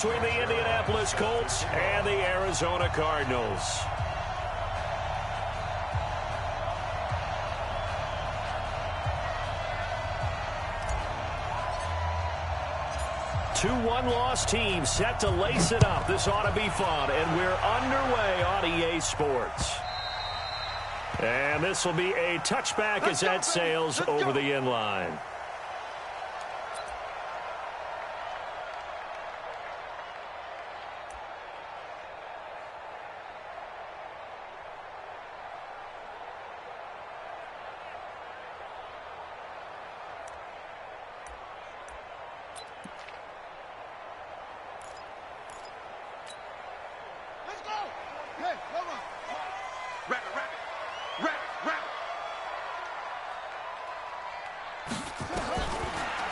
Between the Indianapolis Colts and the Arizona Cardinals. Two one-loss teams set to lace it up. This ought to be fun, and we're underway on EA Sports. And this will be a touchback as that sails over the end line.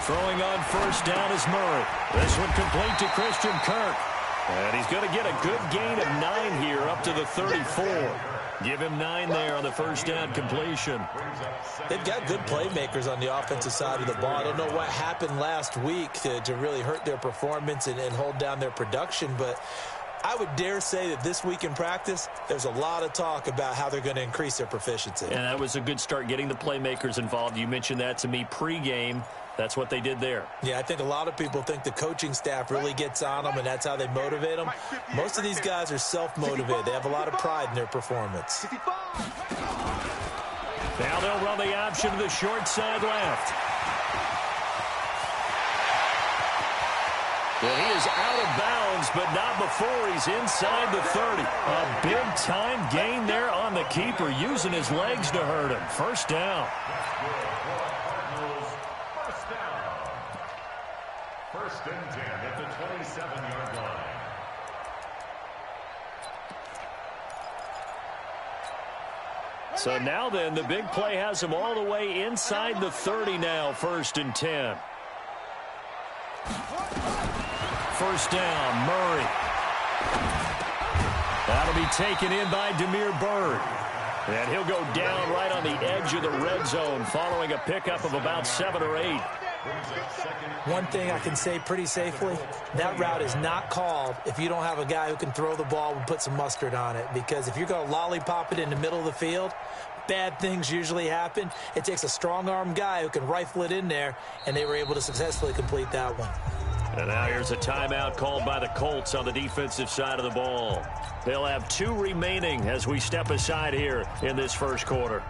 Throwing on first down is Murray. This one complete to Christian Kirk. And he's going to get a good gain of 9 here up to the 34. Give him 9 there on the first down completion. They've got good playmakers on the offensive side of the ball. I don't know what happened last week to really hurt their performance and hold down their production, but I would dare say that this week in practice, there's a lot of talk about how they're going to increase their proficiency. And that was a good start getting the playmakers involved. You mentioned that to me pregame. That's what they did there. Yeah, I think a lot of people think the coaching staff really gets on them, and that's how they motivate them. Most of these guys are self-motivated. They have a lot of pride in their performance. Now they'll run the option to the short side left. Well, he is out of bounds, but not before he's inside the 30. A big-time gain there on the keeper, using his legs to hurt him. First down. First and 10 at the 27-yard line. So now then, the big play has him all the way inside the 30 now, first and 10. First down, Murray. That'll be taken in by Damiere Byrd. And he'll go down right on the edge of the red zone following a pickup of about 7 or 8. One thing I can say pretty safely, that route is not called if you don't have a guy who can throw the ball and put some mustard on it. Because if you're going to lollipop it in the middle of the field, bad things usually happen. It takes a strong-arm guy who can rifle it in there, and they were able to successfully complete that one. And now here's a timeout called by the Colts on the defensive side of the ball. They'll have 2 remaining as we step aside here in this first quarter.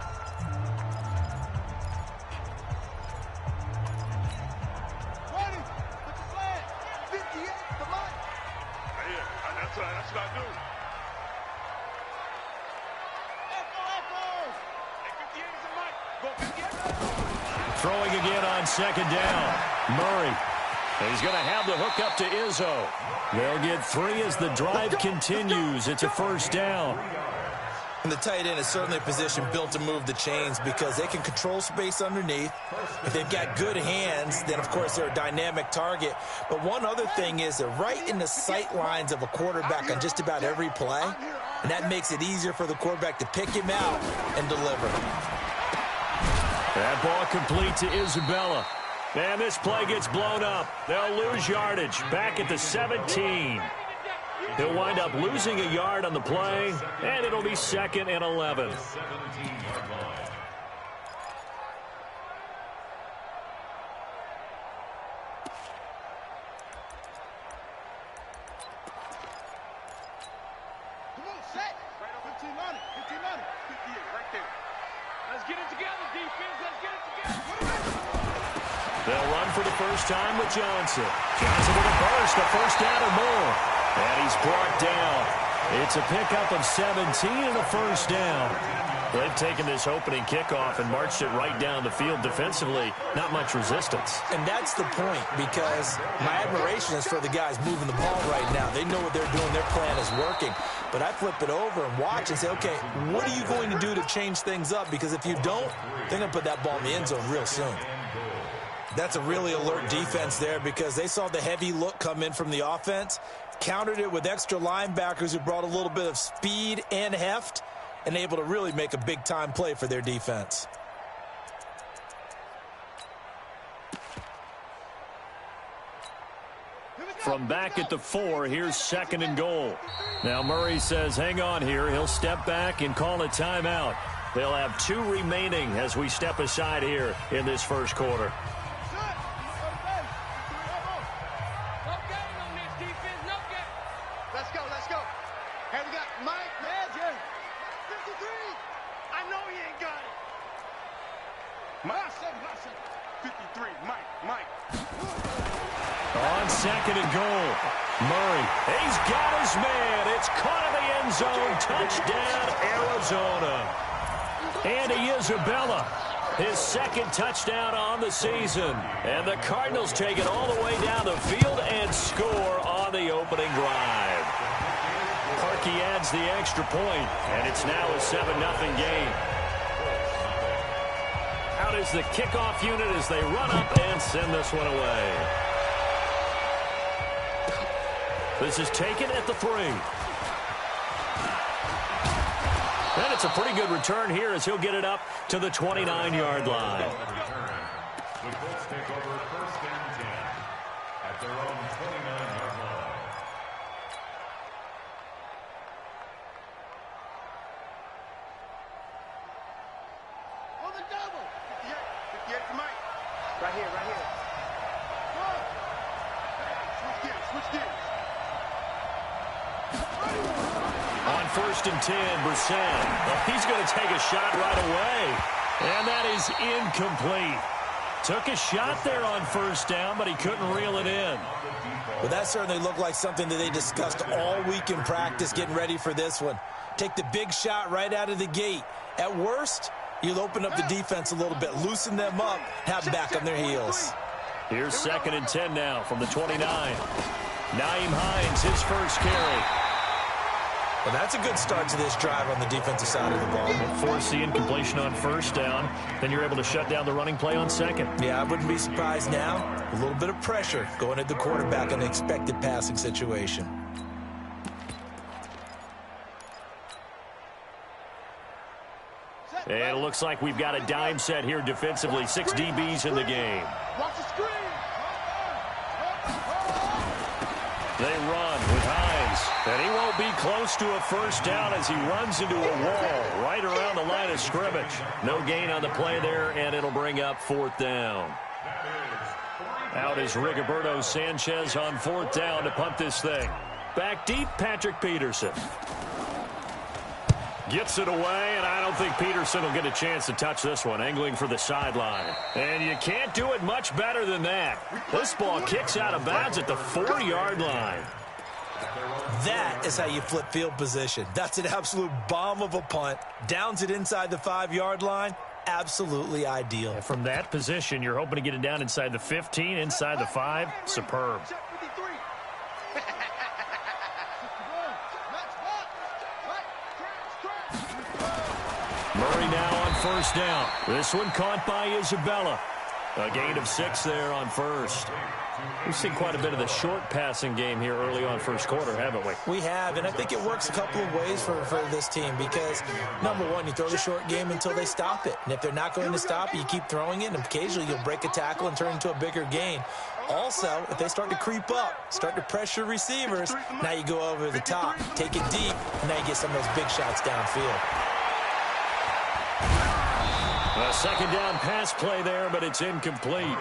Throwing again on second down. Murray. And he's going to have the hook up to Izzo. They'll get 3 as the drive continues. It's a first down. And the tight end is certainly a position built to move the chains because they can control space underneath. If they've got good hands, then, of course, they're a dynamic target. But one other thing is they're right in the sight lines of a quarterback on just about every play. And that makes it easier for the quarterback to pick him out and deliver. That ball complete to Isabella. And this play gets blown up. They'll lose yardage back at the 17. He'll wind up losing a yard on the play, and it'll be 2nd and 11. They'll run for the first time with Johnson. Johnson with a burst, a first down or more. And he's brought down. It's a pickup of 17 and a first down. They've taken this opening kickoff and marched it right down the field defensively. Not much resistance. And that's the point, because my admiration is for the guys moving the ball right now. They know what they're doing. Their plan is working. But I flip it over and watch and say, okay, what are you going to do to change things up? Because if you don't, they're going to put that ball in the end zone real soon. That's a really alert defense there because they saw the heavy look come in from the offense, countered it with extra linebackers who brought a little bit of speed and heft, and able to really make a big-time play for their defense. From back at the 4, here's 2nd and goal. Now Murray says hang on here. He'll step back and call a timeout. They'll have 2 remaining as we step aside here in this first quarter. Let's go, let's go. Here we got Mike Magic. 53. I know he ain't got it. Mike 53. Mike. On 2nd and goal, Murray. He's got his man. It's caught in the end zone. Touchdown, Arizona. Andy Isabella, his 2nd touchdown on the season. And the Cardinals take it all the way down the field and score on the opening drive. Parkey adds the extra point, and it's now a 7-0 game. Out is the kickoff unit as they run up and send this one away. This is taken at the 3. And it's a pretty good return here as he'll get it up to the 29-yard line. The Colts take over 1st and 10 at their own 29-yard line. On the double. 58 for Mike. Right here. Switch gears. On 1st and 10, Brissett. He's going to take a shot right away. And that is incomplete. Took a shot there on 1st down, but he couldn't reel it in. Well, that certainly looked like something that they discussed all week in practice getting ready for this one. Take the big shot right out of the gate. At worst, you'll open up the defense a little bit, loosen them up, have them back on their heels. Here's 2nd and 10 now from the 29. Nyheim Hines, his first carry. Well, that's a good start to this drive on the defensive side of the ball. Force the incompletion on 1st down. Then you're able to shut down the running play on 2nd. Yeah, I wouldn't be surprised now. A little bit of pressure going at the quarterback in an expected passing situation. And it looks like we've got a dime set here defensively. 6 DBs in the game. Watch the screen. They run with Hines. And he won't be close to a 1st down as he runs into a wall right around the line of scrimmage. No gain on the play there, and it'll bring up 4th down. Out is Rigoberto Sanchez on 4th down to punt this thing. Back deep, Patrick Peterson. Gets it away, and I don't think Peterson will get a chance to touch this one, angling for the sideline. And you can't do it much better than that. This ball kicks out of bounds at the 4-yard line. That is how you flip field position. That's an absolute bomb of a punt. Downs it inside the 5-yard line. Absolutely ideal. And from that position, you're hoping to get it down inside the 15, inside the 5. Superb. Murray now on 1st down. This one caught by Isabella. A gain of 6 there on 1st. We've seen quite a bit of the short passing game here early on 1st quarter, haven't we? We have, and I think it works a couple of ways for this team because, number one, you throw the short game until they stop it. And if they're not going to stop it, you keep throwing it, and occasionally you'll break a tackle and turn into a bigger gain. Also, if they start to creep up, start to pressure receivers, now you go over the top, take it deep, and now you get some of those big shots downfield. A 2nd down pass play there, but it's incomplete.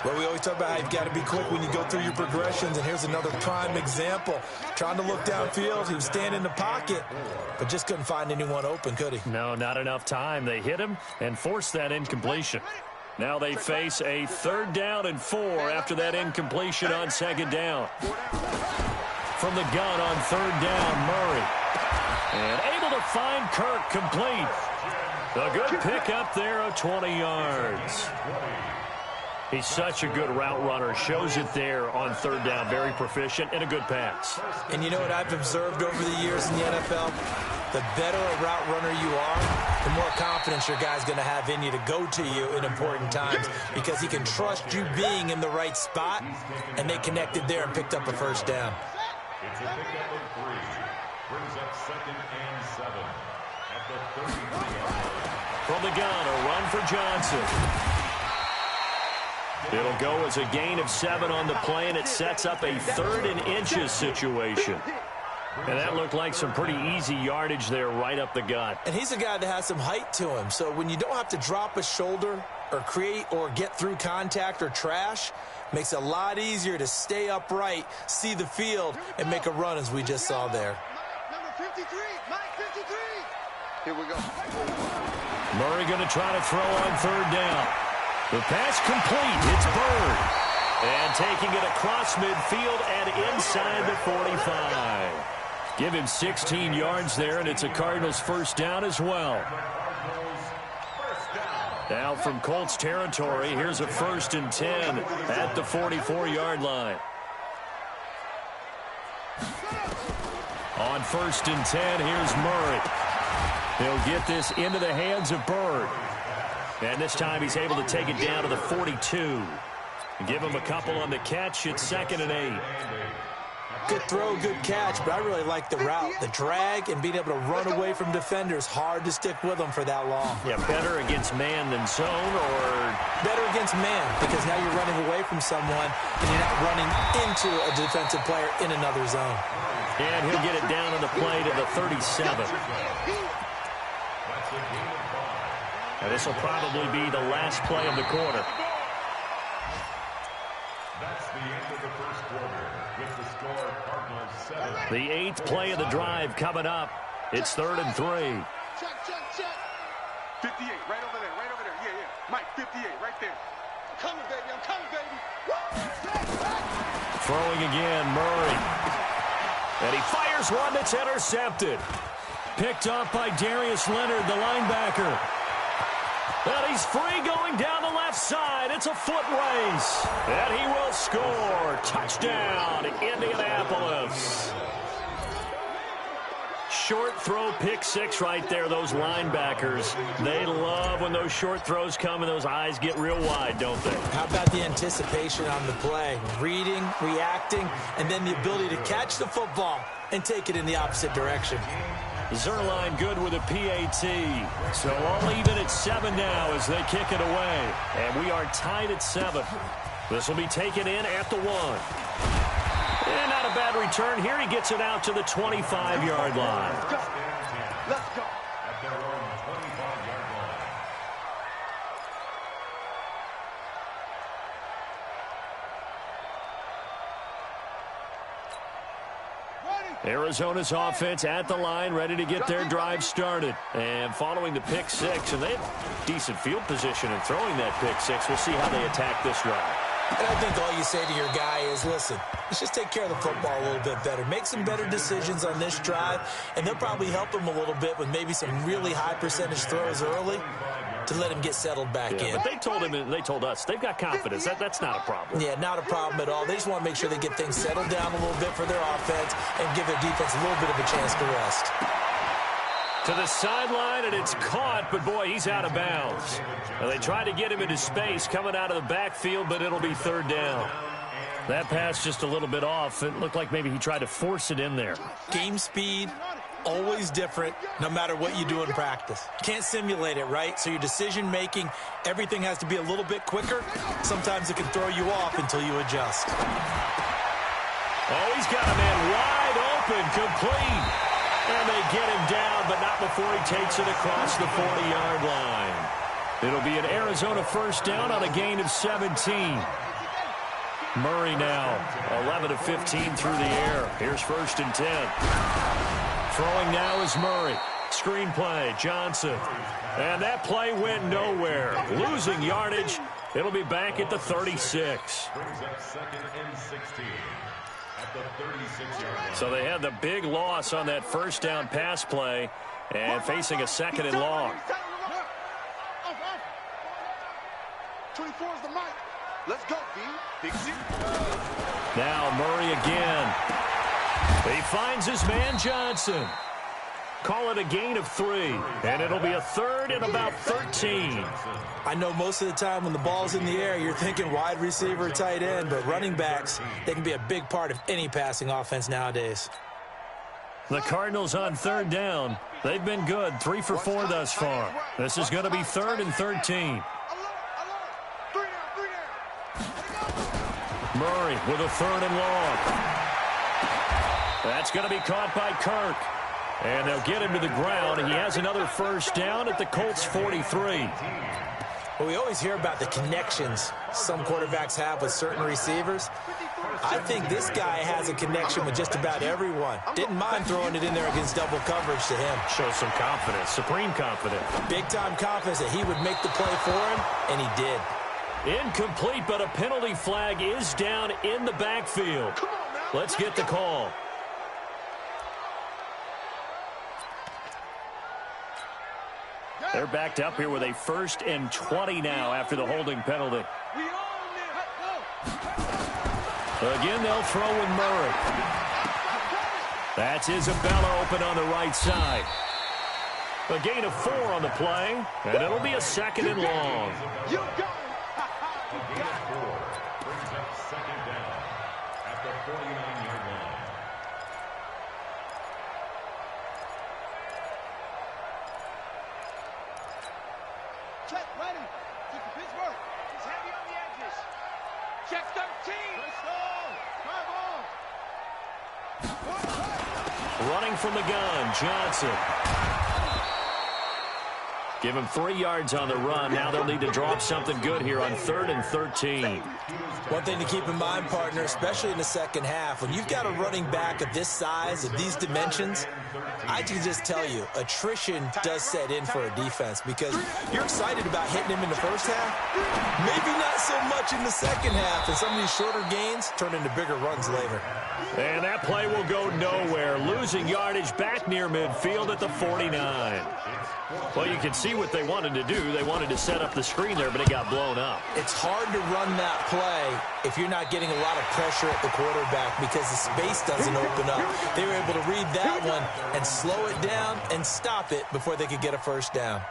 Well, we always talk about how you've got to be quick when you go through your progressions, and here's another prime example. Trying to look downfield, he was standing in the pocket, but just couldn't find anyone open, could he? No, not enough time. They hit him and forced that incompletion. Now they face a 3rd down and 4 after that incompletion on 2nd down. From the gun on 3rd down, Murray. And able to find Kirk complete. A good pick up there of 20 yards. He's such a good route runner. Shows it there on 3rd down. Very proficient and a good pass. And you know what I've observed over the years in the NFL? The better a route runner you are, the more confidence your guy's going to have in you to go to you in important times because he can trust you being in the right spot, and they connected there and picked up a 1st down. It's a pickup of 3. Brings up 2nd and 7 at the 33-yard line. From the gun, a run for Johnson. It'll go as a gain of 7 on the play, and it sets up a 3rd and inches situation. And that looked like some pretty easy yardage there right up the gut. And he's a guy that has some height to him. So when you don't have to drop a shoulder or create or get through contact or trash, makes it a lot easier to stay upright, see the field, and make a run as we just saw there. Number 53, Mike 53. Here we go. Murray going to try to throw on 3rd down. The pass complete. It's Bird. And taking it across midfield and inside the 45. Give him 16 yards there, and it's a Cardinals 1st down as well. Now from Colts territory, here's a 1st and 10 at the 44-yard line. On 1st and 10, here's Murray. He'll get this into the hands of Bird. And this time he's able to take it down to the 42. Give him a couple on the catch. It's 2nd and 8. Good throw, good catch, but I really like the route. The drag and being able to run away from defenders, hard to stick with them for that long. Yeah, better against man than zone, or better against man, because now you're running away from someone and you're not running into a defensive player in another zone. And he'll get it down on the play to the 37. And this will probably be the last play of the quarter. That's the end of the first quarter with the score Cardinals 7. The 8th play of the drive coming up. It's 3rd and 3. Check, check, check. 58, right over there, right over there. Yeah, yeah. Mike, 58, right there. I'm coming, baby. I'm coming, baby. Throwing again, Murray. And he fires one that's intercepted. Picked up by Darius Leonard, the linebacker. And he's free going down the left side. It's a foot race. And he will score. Touchdown, Indianapolis. Short throw, pick 6 right there, those linebackers. They love when those short throws come and those eyes get real wide, don't they? How about the anticipation on the play? Reading, reacting, and then the ability to catch the football and take it in the opposite direction. Zerline good with a PAT. So all even at 7 now as they kick it away. And we are tied at 7. This will be taken in at the 1. And not a bad return here. He gets it out to the 25-yard line. Let's go. At their own 25-yard line. Arizona's offense at the line, ready to get their drive started. And following the pick 6, and they have decent field position in throwing that pick 6. We'll see how they attack this drive. And I think all you say to your guy is, listen, let's just take care of the football a little bit better. Make some better decisions on this drive, and they'll probably help him a little bit with maybe some really high percentage throws early to let him get settled back in. But they told him, and they told us, they've got confidence. That's not a problem. Yeah, not a problem at all. They just want to make sure they get things settled down a little bit for their offense and give their defense a little bit of a chance to rest. To the sideline, and it's caught, but boy, he's out of bounds. Well, they tried to get him into space coming out of the backfield, but it'll be 3rd down. That pass just a little bit off. It looked like maybe he tried to force it in there. Game speed, always different, no matter what you do in practice. Can't simulate it, right? So your decision-making, everything has to be a little bit quicker. Sometimes it can throw you off until you adjust. Oh, he's got a man wide open, complete. And they get him down, but not before he takes it across the 40-yard line. It'll be an Arizona 1st down on a gain of 17. Murray now, 11 of 15 through the air. Here's 1st and 10. Throwing now is Murray. Screen play, Johnson. And that play went nowhere. Losing yardage. It'll be back at the 36. Brings up 2nd and 16. At the 36-yard line. So they had the big loss on that 1st down pass play and facing a 2nd and long. 24 is the mic. Let's go, B. Big Z. Now Murray again. He finds his man Johnson. Call it a gain of 3, and it'll be a 3rd and about 13. I know most of the time when the ball's in the air, you're thinking wide receiver, tight end, but running backs, they can be a big part of any passing offense nowadays. The Cardinals on 3rd down. They've been good, 3 for 4 thus far. This is going to be 3rd and 13. Murray with a 3rd and long. That's going to be caught by Kirk. And they'll get him to the ground. He has another first down at the Colts 43. Well, we always hear about the connections some quarterbacks have with certain receivers. I think this guy has a connection with just about everyone. Didn't mind throwing it in there against double coverage to him. Shows some confidence, supreme confidence. Big-time confidence that he would make the play for him, and he did. Incomplete, but a penalty flag is down in the backfield. Let's get the call. They're backed up here with a 1st and 20 now after the holding penalty. Again, they'll throw with Murray. That's Isabella open on the right side. A gain of 4 on the play, and it'll be a 2nd and long. You got it. Brings up 2nd down at the 49-yard line. Check, ready. Took the Pittsburgh. He's heavy on the edges. Check 13. Let's go. Come on. Running from the gun, Johnson. Give him 3 yards on the run. Now they'll need to drop something good here on 3rd and 13. One thing to keep in mind, partner, especially in the second half, when you've got a running back of this size, of these dimensions, I can just tell you, attrition does set in for a defense because you're excited about hitting him in the first half. Maybe not so much in the second half, and some of these shorter gains turn into bigger runs later. And that play will go nowhere. Losing yardage back near midfield at the 49. Well, you can see what they wanted to do. They wanted to set up the screen there, but it got blown up. It's hard to run that play if you're not getting a lot of pressure at the quarterback because the space doesn't open up. They were able to read that one and slow it down and stop it before they could get a first down.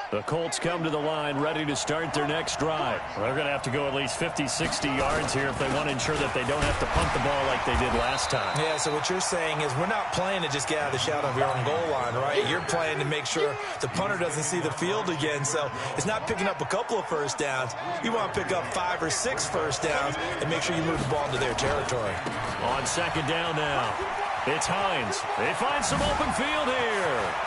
The Colts come to the line ready to start their next drive. They're going to have to go at least 50, 60 yards here if they want to ensure that they don't have to punt the ball like they did last time. Yeah, so what you're saying is we're not playing to just get out of the shadow of your own goal line, right? You're playing to make sure the punter doesn't see the field again. So it's not picking up a couple of first downs. You want to pick up 5 or 6 first downs and make sure you move the ball into their territory. On 2nd down now, it's Hines. They find some open field here.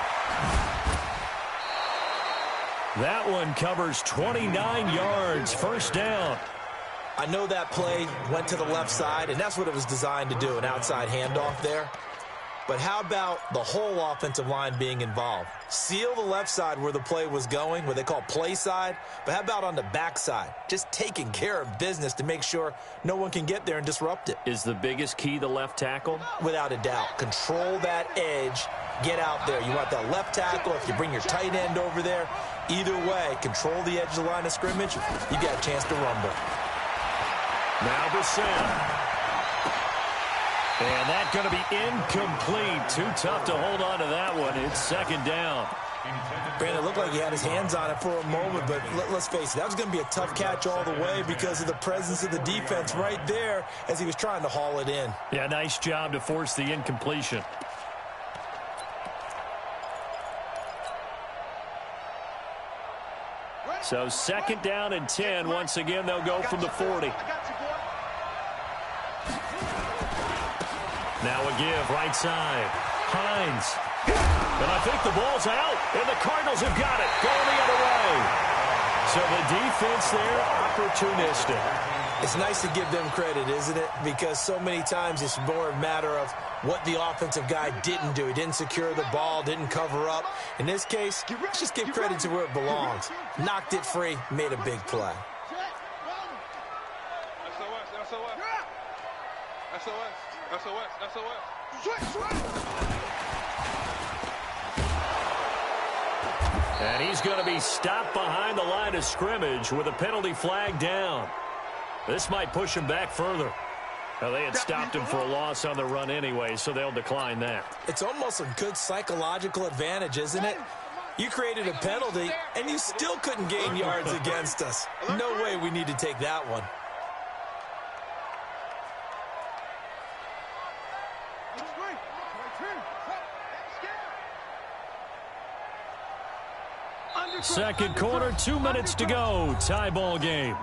That one covers 29 yards, first down. I know that play went to the left side, and that's what it was designed to do, an outside handoff there. But how about the whole offensive line being involved? Seal the left side where the play was going, what they call play side. But how about on the back side? Just taking care of business to make sure no one can get there and disrupt it. Is the biggest key the left tackle? Without a doubt. Control that edge. Get out there. You want that left tackle. If you bring your tight end over there, either way, control the edge of the line of scrimmage. You got a chance to rumble. Now Bissett. And that's going to be incomplete. Too tough to hold on to that one. It's 2nd down. Brandon, it looked like he had his hands on it for a moment, but let's face it, that was going to be a tough catch all the way because of the presence of the defense right there as he was trying to haul it in. Yeah, nice job to force the incompletion. So 2nd down and 10. Once again, they'll go from the 40. Now a give, right side. Hines. And I think the ball's out, and the Cardinals have got it. Going the other way. So the defense there, opportunistic. It's nice to give them credit, isn't it? Because so many times it's more a matter of what the offensive guy didn't do. He didn't secure the ball, didn't cover up. In this case, let's just give credit to where it belongs. Knocked it free, made a big play. And he's going to be stopped behind the line of scrimmage with a penalty flag down. This might push him back further. Well, they had stopped him for a loss on the run anyway, so they'll decline that. It's almost a good psychological advantage, isn't it? You created a penalty, and you still couldn't gain yards against us. No way we need to take that one. Second quarter, 2 minutes to go. Tie ball game.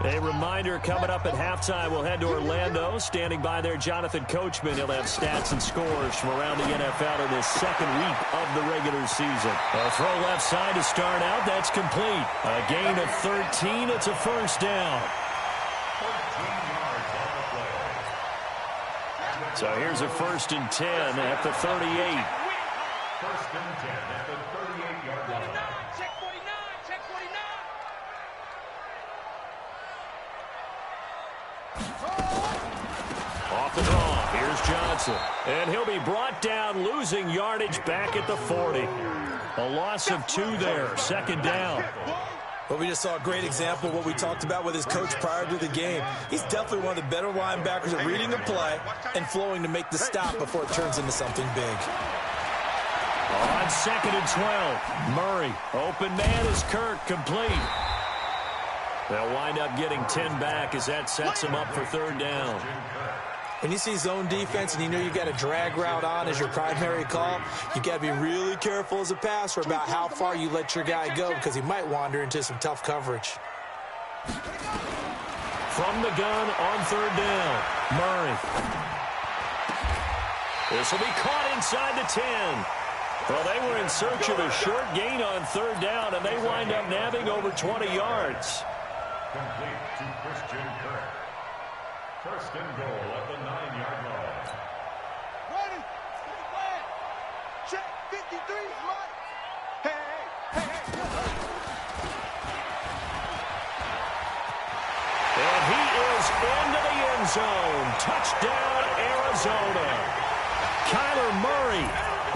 A reminder coming up at halftime, we'll head to Orlando. Standing by there, Jonathan Coachman. He'll have stats and scores from around the NFL in this second week of the regular season. A throw left side to start out. That's complete. A gain of 13. It's a first down. So here's a 1st and 10 at the 38. 1st and 10 at the 38-yard line. Check 49, check 49. Off the draw, here's Johnson. And he'll be brought down, losing yardage back at the 40. A loss of 2 there, 2nd down. Well, we just saw a great example of what we talked about with his coach prior to the game. He's definitely one of the better linebackers at reading a play and flowing to make the stop before it turns into something big. On 2nd and 12, Murray. Open man is Kirk, complete. They'll wind up getting 10 back as that sets him up for 3rd down. When you see zone defense and you know you've got a drag route on as your primary call, you got to be really careful as a passer about how far you let your guy go because he might wander into some tough coverage. From the gun on 3rd down, Murray. This will be caught inside the 10. Well, they were in search of a short gain on 3rd down, and they wind up nabbing over 20 yards. Complete to Christian Kirk. 1st and goal at the 9-yard line. Ready? Check 53, Mike. Hey. And he is into the end zone. Touchdown, Arizona. Kyler Murray,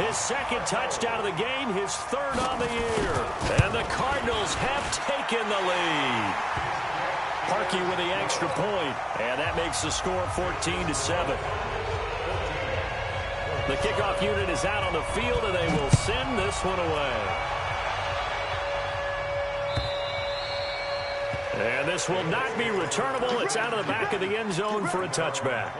his 2nd touchdown of the game, his 3rd on the year. And the Cardinals have taken the lead. Parkey with the extra point, and that makes the score 14-7. The kickoff unit is out on the field, and they will send this one away. And this will not be returnable. It's out of the back of the end zone for a touchback.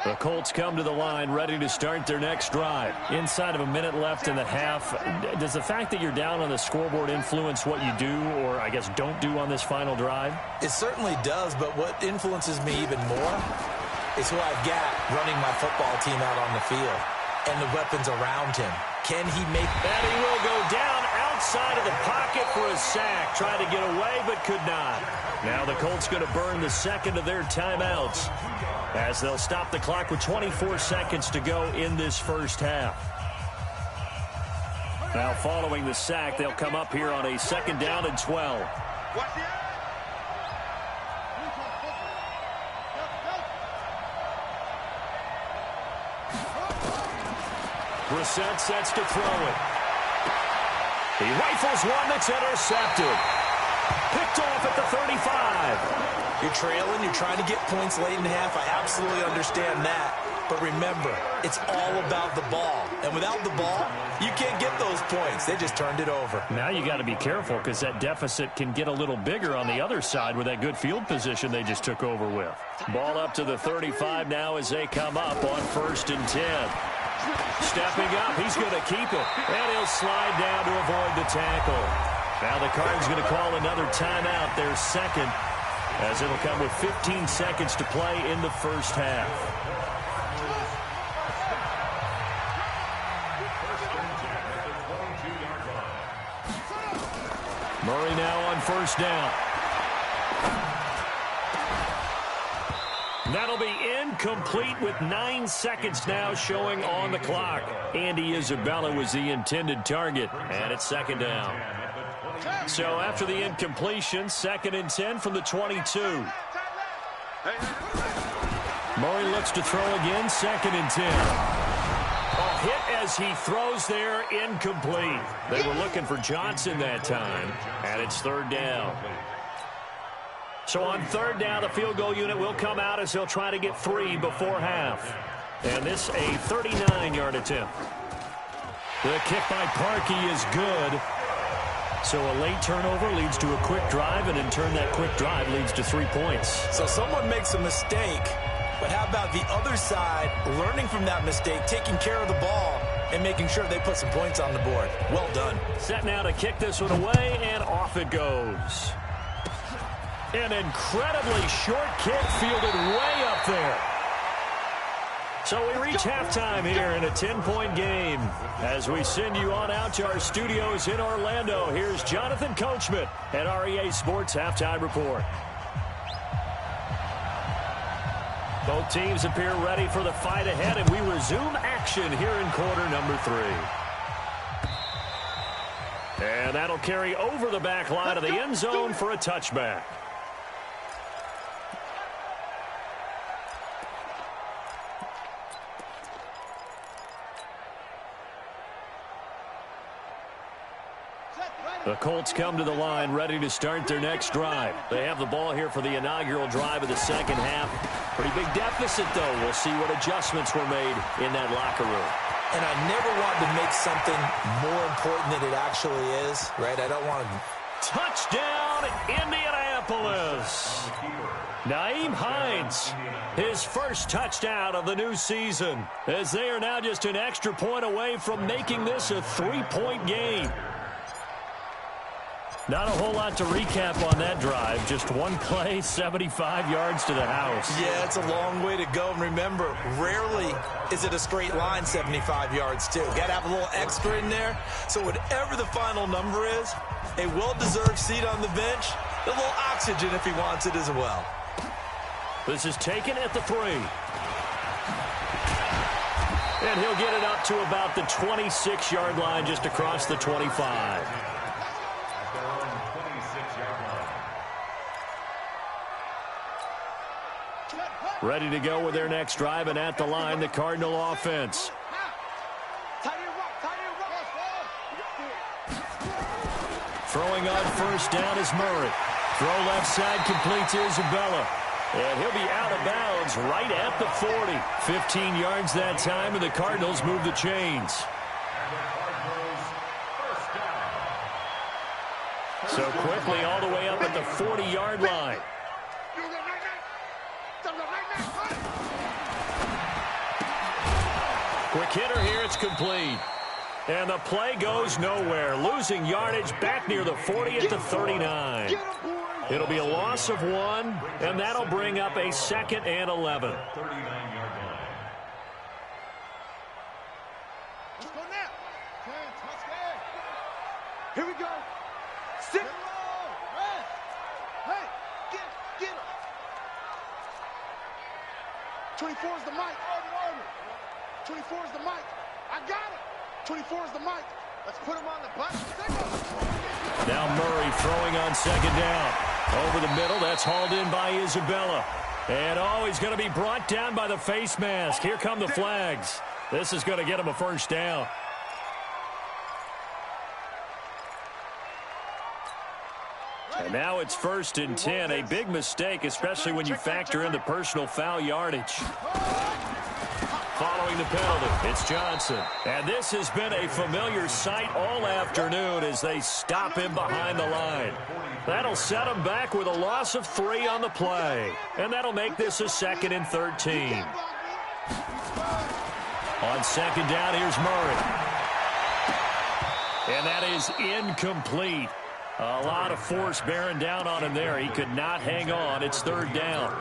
The Colts come to the line ready to start their next drive. Inside of a minute left in the half, does the fact that you're down on the scoreboard influence what you do or, I guess, don't do on this final drive? It certainly does, but what influences me even more is who I've got running my football team out on the field and the weapons around him. Can he make that? He will go down outside of the pocket for a sack. Tried to get away, but could not. Now the Colts going to burn the 2nd of their timeouts as they'll stop the clock with 24 seconds to go in this first half. Now following the sack, they'll come up here on a 2nd down and 12. Brissett sets to throw it. He rifles one that's intercepted. Picked off at the 35. You're trailing, you're trying to get points late in half. I absolutely understand that. But remember, it's all about the ball. And without the ball, you can't get those points. They just turned it over. Now you got to be careful because that deficit can get a little bigger on the other side with that good field position they just took over with. Ball up to the 35 now as they come up on 1st and 10. Stepping up, he's going to keep it. And he'll slide down to avoid the tackle. Now the Cards going to call another timeout, their 2nd, as it'll come with 15 seconds to play in the first half. Murray now on 1st down. That'll be incomplete with 9 seconds now showing on the clock. Andy Isabella was the intended target, and it's 2nd down. So after the incompletion, 2nd and 10 from the 22. Murray looks to throw again, 2nd and 10. A hit as he throws there, incomplete. They were looking for Johnson that time, and it's 3rd down. So on 3rd down, the field goal unit will come out as he'll try to get 3 before half. And this a 39-yard attempt. The kick by Parkey is good. So a late turnover leads to a quick drive, and in turn that quick drive leads to 3 points. So someone makes a mistake, But how about the other side, learning from that mistake, taking care of the ball, and making sure they put some points on the board? Well done. Set now to kick this one away, and off it goes. An incredibly short kick fielded way up there. So we reach halftime here in a 10-point game. As we send you on out to our studios in Orlando, here's Jonathan Coachman at REA Sports Halftime Report. Both teams appear ready for the fight ahead, and we resume action here in quarter number 3. And that'll carry over the back line of the end zone for a touchback. The Colts come to the line ready to start their next drive. They have the ball here for the inaugural drive of the second half. Pretty big deficit, though. We'll see what adjustments were made in that locker room. And I never want to make something more important than it actually is, right? I don't want to... Touchdown, Indianapolis. Naeem Hines, his first touchdown of the new season, as they are now just an extra point away from making this a 3-point game. Not a whole lot to recap on that drive. Just one play, 75 yards to the house. Yeah, it's a long way to go. And remember, rarely is it a straight line 75 yards, too. Got to have a little extra in there. So whatever the final number is, a well-deserved seat on the bench, a little oxygen if he wants it as well. This is taken at the 3. And he'll get it up to about the 26-yard line, just across the 25. Ready to go with their next drive, and at the line, the Cardinal offense. Throwing on first down is Murray. Throw left side completes Isabella. And he'll be out of bounds right at the 40. 15 yards that time, and the Cardinals move the chains. So quickly all the way up at the 40-yard line. Quick hitter here, it's complete. And the play goes nowhere. Losing yardage back near the 40 at the 39. It'll be a loss of 1, and that'll bring up a 2nd and 11. 39-yard line. Let's go now. Here we go. Sit. Hey, get him. 24 is the mic. 24 is the mic. I got it. 24 is the mic. Let's put him on the button. Now Murray throwing on second down. Over the middle, that's hauled in by Isabella. And he's going to be brought down by the face mask. Here come the flags. This is going to get him a first down. And now it's 1st and 10. A big mistake, especially when you factor in the personal foul yardage. Following the penalty, it's Johnson. And this has been a familiar sight all afternoon as they stop him behind the line. That'll set him back with a loss of 3 on the play. And that'll make this a 2nd and 13. On second down, here's Murray. And that is incomplete. A lot of force bearing down on him there. He could not hang on. It's 3rd down.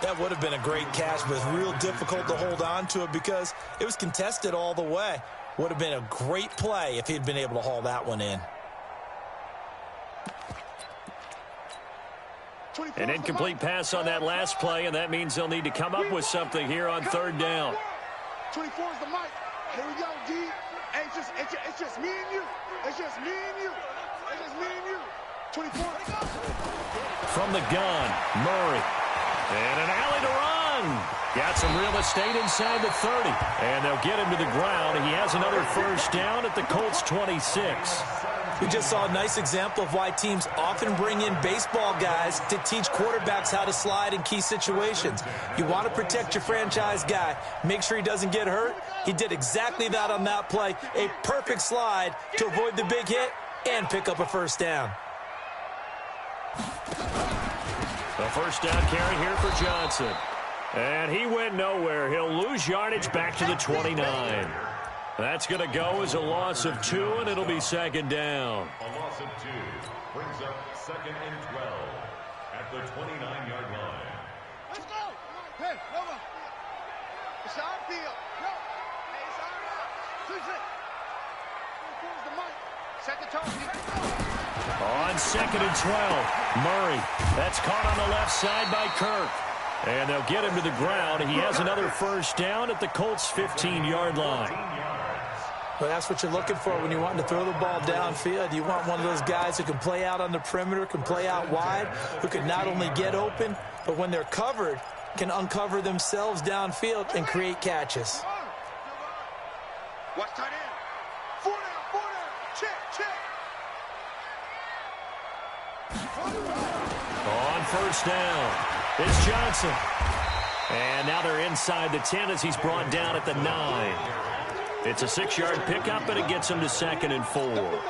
That would have been a great catch, but it's real difficult to hold on to it because it was contested all the way. Would have been a great play if he'd been able to haul that one in. An incomplete pass on that last play, and that means they'll need to come up with something here on 3rd down. 24 is the mic. Here we go, D. Hey, it's just me and you. It's just me and you. It's just me and you. 24. From the gun, Murray. And an alley to run. Got some real estate inside the 30. And they'll get him to the ground. He has another first down at the Colts 26. We just saw a nice example of why teams often bring in baseball guys to teach quarterbacks how to slide in key situations. You want to protect your franchise guy. Make sure he doesn't get hurt. He did exactly that on that play. A perfect slide to avoid the big hit and pick up a first down. The first down carry here for Johnson. And he went nowhere. He'll lose yardage back to the 29. That's going to go as a loss of 2, and it'll be second down. A loss of 2 brings up 2nd and 12 at the 29-yard line. Let's go. Hey, over. It's our field. Go. Hey, it's our out. Push it. Here's the mic. Set the tone. On 2nd and 12, Murray. That's caught on the left side by Kirk. And they'll get him to the ground. He has another first down at the Colts' 15-yard line. Well, that's what you're looking for when you want to throw the ball downfield. You want one of those guys who can play out on the perimeter, can play out wide, who can not only get open, but when they're covered, can uncover themselves downfield and create catches. Watch tight end. 4 down. Check. On first down, it's Johnson. And now they're inside the 10 as he's brought down at the 9. It's a 6-yard pickup, and it gets him to 2nd and 4.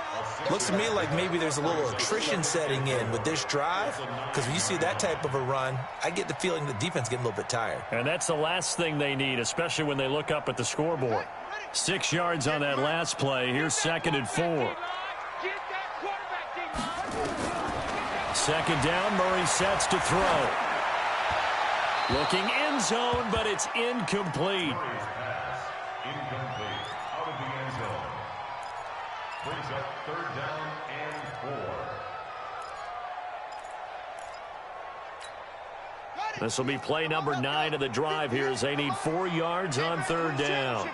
Looks to me like maybe there's a little attrition setting in with this drive, because when you see that type of a run, I get the feeling the defense getting a little bit tired. And that's the last thing they need, especially when they look up at the scoreboard. 6 yards on that last play. Here's 2nd and 4. Second down, Murray sets to throw. Looking end zone, but it's incomplete. Incomplete. Out of the end zone. Brings up 3rd down and 4. This will be play number 9 of the drive here as they need 4 yards on 3rd down.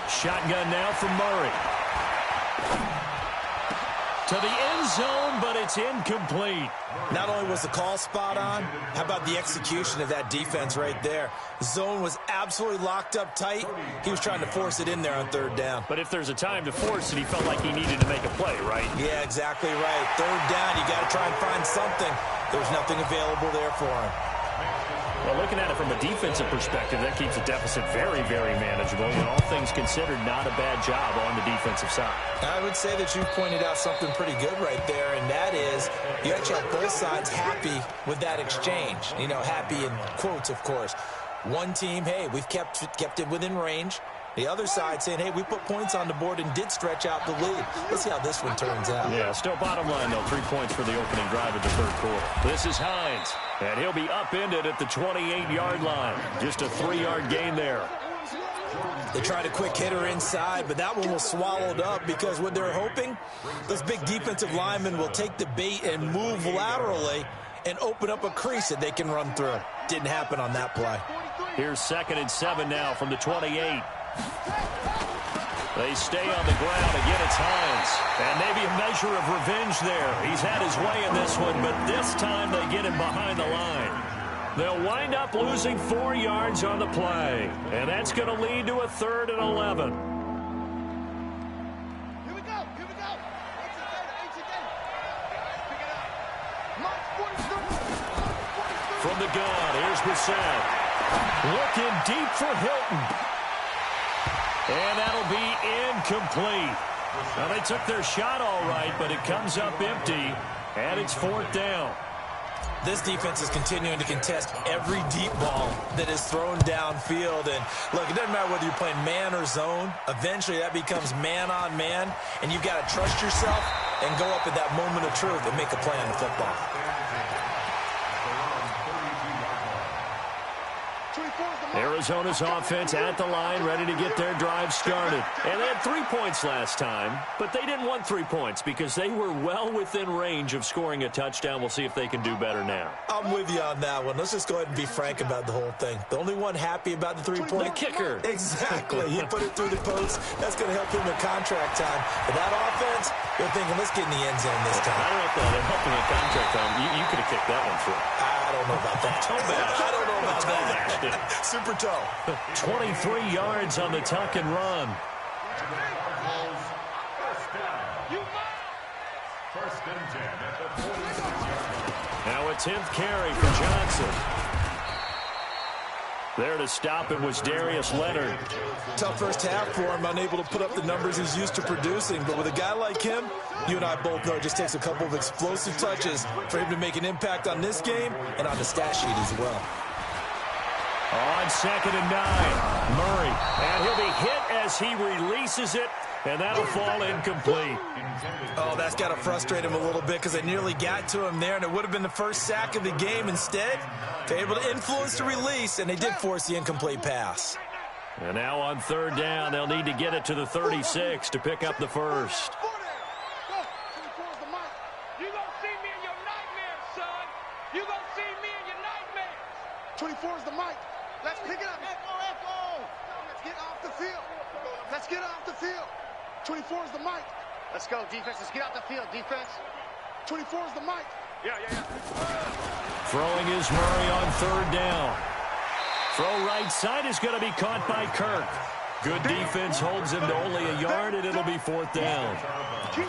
Shotgun now from Murray. To the end zone, but it's incomplete. Not only was the call spot on, how about the execution of that defense right there? The zone was absolutely locked up tight. He was trying to force it in there on 3rd down. But if there's a time to force it, he felt like he needed to make a play, right? Yeah, exactly right. 3rd down, you got to try and find something. There was nothing available there for him. Well, looking at it from a defensive perspective, that keeps the deficit very, very manageable. And all things considered, not a bad job on the defensive side. I would say that you pointed out something pretty good right there, and that is you actually have both sides happy with that exchange. You know, happy in quotes, of course. One team, hey, we've kept it within range. The other side saying, hey, we put points on the board and did stretch out the lead. Let's see how this one turns out. Yeah, still bottom line, though. 3 points for the opening drive of the 3rd quarter. This is Hines, and he'll be upended at the 28-yard line. Just a 3-yard gain there. They tried a quick hitter inside, but that one was swallowed up because what they're hoping, those big defensive linemen will take the bait and move laterally and open up a crease that they can run through. Didn't happen on that play. Here's 2nd and 7 now from the 28. They stay on the ground. Again, it's Hines. And maybe a measure of revenge there. He's had his way in this one, but this time they get him behind the line. They'll wind up losing 4 yards on the play. And that's going to lead to a 3rd and 11. Here we go. Pick it up. From the gun, here's Brissett. Looking deep for Hilton. And that'll be incomplete. Now, they took their shot all right, but it comes up empty, and it's 4th down. This defense is continuing to contest every deep ball that is thrown downfield. And, look, it doesn't matter whether you're playing man or zone. Eventually, that becomes man on man, and you've got to trust yourself and go up at that moment of truth and make a play on the football. Arizona's offense at the line, ready to get their drive started. And they had 3 points last time, but they didn't want 3 points because they were well within range of scoring a touchdown. We'll see if they can do better now. I'm with you on that one. Let's just go ahead and be frank about the whole thing. The only one happy about the 3-point. The kicker. Exactly. He put it through the post. That's going to help him in contract time. But that offense, they're thinking, let's get in the end zone this time. I don't know if they're helping in contract time. You could have kicked that one through. I don't know about that. Toe bash. I don't know about Toe that. bashed it. Super toe. 23 yards on the tuck and run. First and 10 at the 46-yard line. Now a 10th carry for Johnson. There to stop it was Darius Leonard. Tough first half for him, unable to put up the numbers he's used to producing. But with a guy like him, you and I both know it just takes a couple of explosive touches for him to make an impact on this game and on the stat sheet as well. On 2nd and 9, Murray. And he'll be hit as he releases it, and that'll fall incomplete. Oh, that's got to frustrate him a little bit because they nearly got to him there, and it would have been the first sack of the game. Instead, they're able to influence the release, and they did force the incomplete pass. And now on 3rd down, they'll need to get it to the 36 to pick up the first. You gonna see me in your nightmares, son. You gonna see me in your nightmares. 24 is the mic. Let's pick it up. Echo. Let's get off the field. Let's get off the field. 24 is the mic. Let's go, defense. Let's get off the field, defense. 24 is the mic. Yeah. Throwing is Murray on 3rd down. Throw right side is going to be caught by Kirk. Good defense holds him to only a yard, and it'll be 4th down.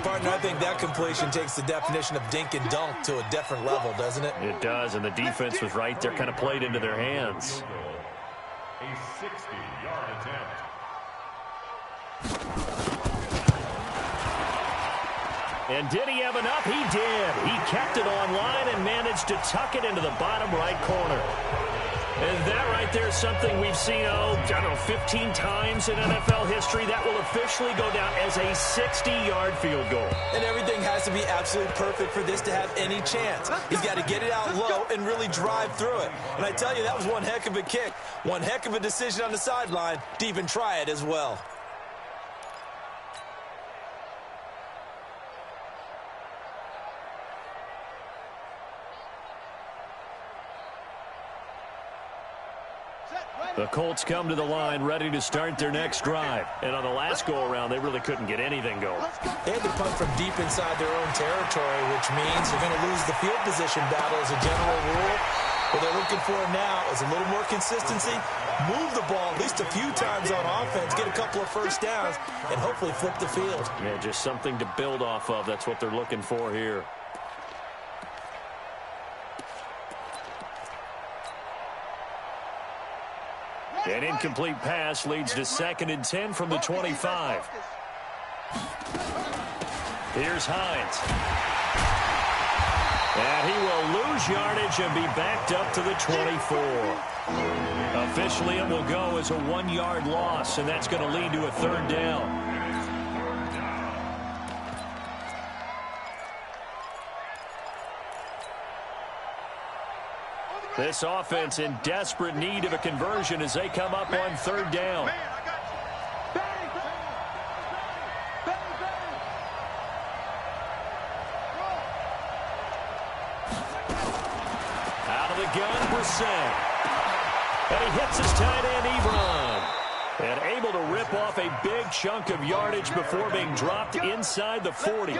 Partner, I think that completion takes the definition of dink and dunk to a different level, doesn't it? It does, and the defense was right there, kind of played into their hands. A 60-yard attempt. And did he have enough? He did. He kept it online and managed to tuck it into the bottom right corner. And that right there is something we've seen, 15 times in NFL history. That will officially go down as a 60-yard field goal. And everything has to be absolutely perfect for this to have any chance. He's got to get it out low and really drive through it. And I tell you, that was one heck of a kick. One heck of a decision on the sideline to even try it as well. The Colts come to the line ready to start their next drive. And on the last go-around, they really couldn't get anything going. They had to punt from deep inside their own territory, which means they're going to lose the field position battle as a general rule. What they're looking for now is a little more consistency, move the ball at least a few times on offense, get a couple of first downs, and hopefully flip the field. Yeah, just something to build off of. That's what they're looking for here. An incomplete pass leads to 2nd and 10 from the 25. Here's Hines. And he will lose yardage and be backed up to the 24. Officially, it will go as a 1-yard loss, and that's going to lead to a 3rd down. This offense in desperate need of a conversion as they come up on 3rd down. Out of the gun, Brissett. And he hits his tight end, Ebron. And able to rip off a big chunk of yardage before being dropped inside the 40.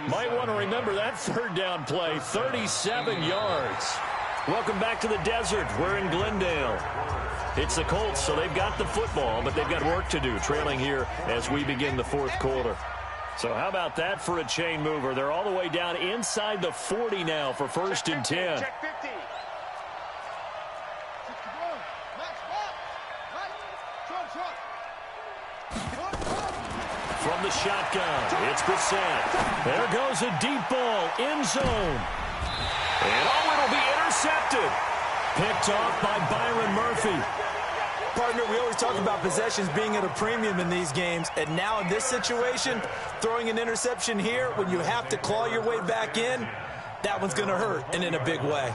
Might want to remember that 3rd down play, 37 yards. Welcome back to the desert. We're in Glendale. It's the Colts, so they've got the football, but they've got work to do, trailing here as we begin the 4th quarter. So how about that for a chain mover? They're all the way down inside the 40 now for 1st and 10. Check 50. From the shotgun, it's Brissett. There goes a deep ball, end zone. And it'll be intercepted. Picked off by Byron Murphy. Partner, we always talk about possessions being at a premium in these games, and now in this situation, throwing an interception here when you have to claw your way back in, that one's going to hurt, and in a big way.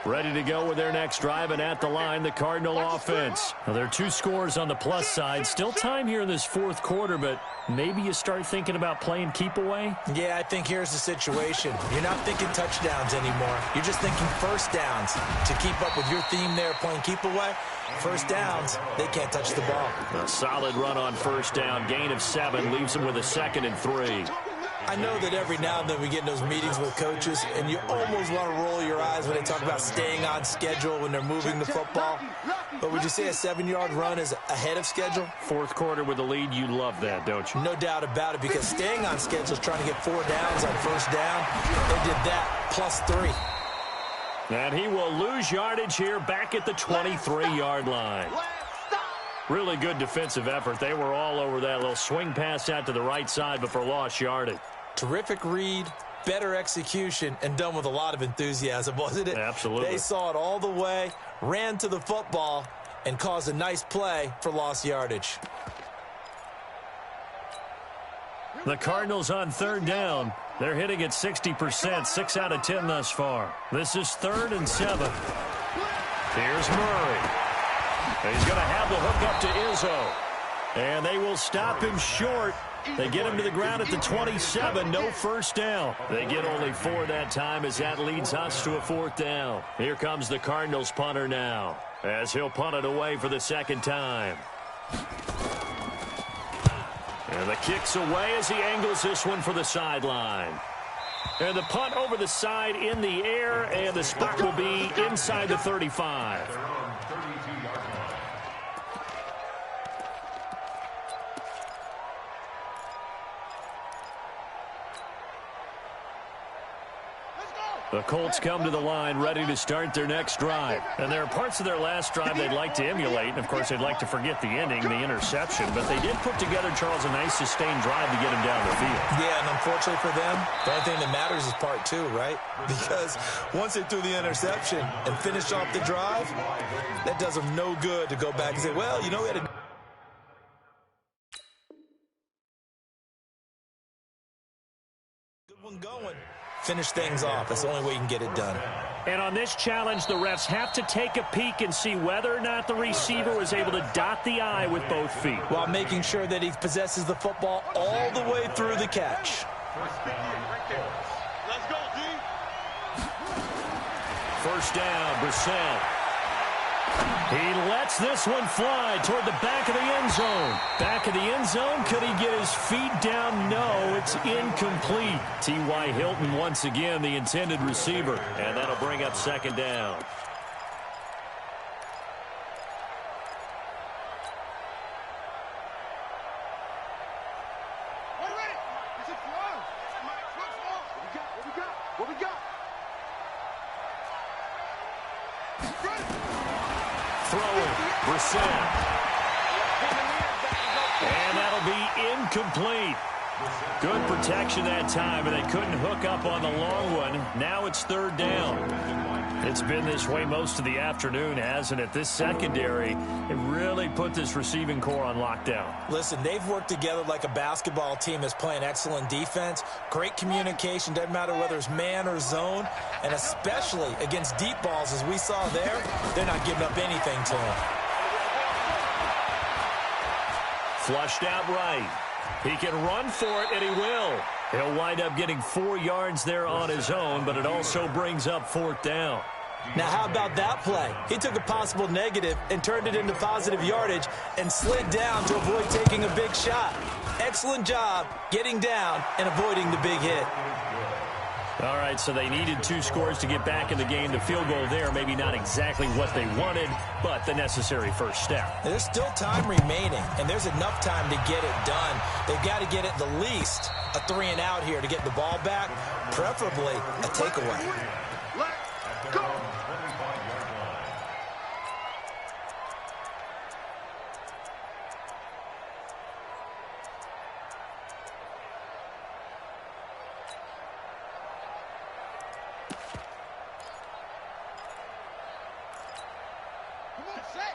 Ready to go with their next drive, and at the line, the Cardinal offense. Now, there are 2 scores on the plus side. Still time here in this 4th quarter, but maybe you start thinking about playing keep away? Yeah, I think here's the situation. You're not thinking touchdowns anymore. You're just thinking first downs. To keep up with your theme there, playing keep away, first downs, they can't touch the ball. A solid run on 1st down. Gain of 7 leaves them with a 2nd and 3. I know that every now and then we get in those meetings with coaches, and you almost want to roll your eyes when they talk about staying on schedule when they're moving the football. But would you say a 7-yard run is ahead of schedule? 4th quarter with the lead, you love that, don't you? No doubt about it, because staying on schedule is trying to get 4 downs on 1st down. They did that, plus 3. And he will lose yardage here back at the 23-yard line. Really good defensive effort. They were all over that little swing pass out to the right side, but for lost yardage. Terrific read, better execution, and done with a lot of enthusiasm, wasn't it? Absolutely. They saw it all the way, ran to the football, and caused a nice play for lost yardage. The Cardinals on third down. They're hitting at 60%, 6 out of 10 thus far. This is 3rd and 7. Here's Murray. He's going to have the hook up to Izzo. And they will stop him short. They get him to the ground at the 27, no first down. They get only 4 that time as that leads us to a 4th down. Here comes the Cardinals punter now as he'll punt it away for the 2nd time. And the kick's away as he angles this one for the sideline. And the punt over the side in the air, and the spot will be inside the 35. The Colts come to the line ready to start their next drive. And there are parts of their last drive they'd like to emulate. And, of course, they'd like to forget the ending, the interception. But they did put together, Charles, a nice sustained drive to get him down the field. Yeah, and unfortunately for them, the only thing that matters is part 2, right? Because once they threw the interception and finished off the drive, that does them no good to go back and say, well, you know, we had a good one going. Finish things off. That's the only way you can get it done. And on this challenge, the refs have to take a peek and see whether or not the receiver was able to dot the I with both feet, while making sure that he possesses the football all the way through the catch. Let's go, D. First down, Brissett. He lets this one fly toward the back of the end zone. Back of the end zone. Could he get his feet down? No, it's incomplete. T.Y. Hilton once again the intended receiver. And that'll bring up 2nd down. What we got? Throwing, Brissett. And that'll be incomplete. Good protection that time, and they couldn't hook up on the long one. Now it's 3rd down. It's been this way most of the afternoon, hasn't it? This secondary, it really put this receiving core on lockdown. Listen, they've worked together like a basketball team that's playing excellent defense. Great communication, doesn't matter whether it's man or zone. And especially against deep balls, as we saw there, they're not giving up anything to him. Flushed out right. He can run for it, and he will. He'll wind up getting 4 yards there on his own, but it also brings up 4th down. Now, how about that play? He took a possible negative and turned it into positive yardage and slid down to avoid taking a big shot. Excellent job getting down and avoiding the big hit. All right, so they needed 2 scores to get back in the game. The field goal there, maybe not exactly what they wanted, but the necessary first step. There's still time remaining, and there's enough time to get it done. They've got to get at the least a 3-and-out here to get the ball back, preferably a takeaway. Let's go.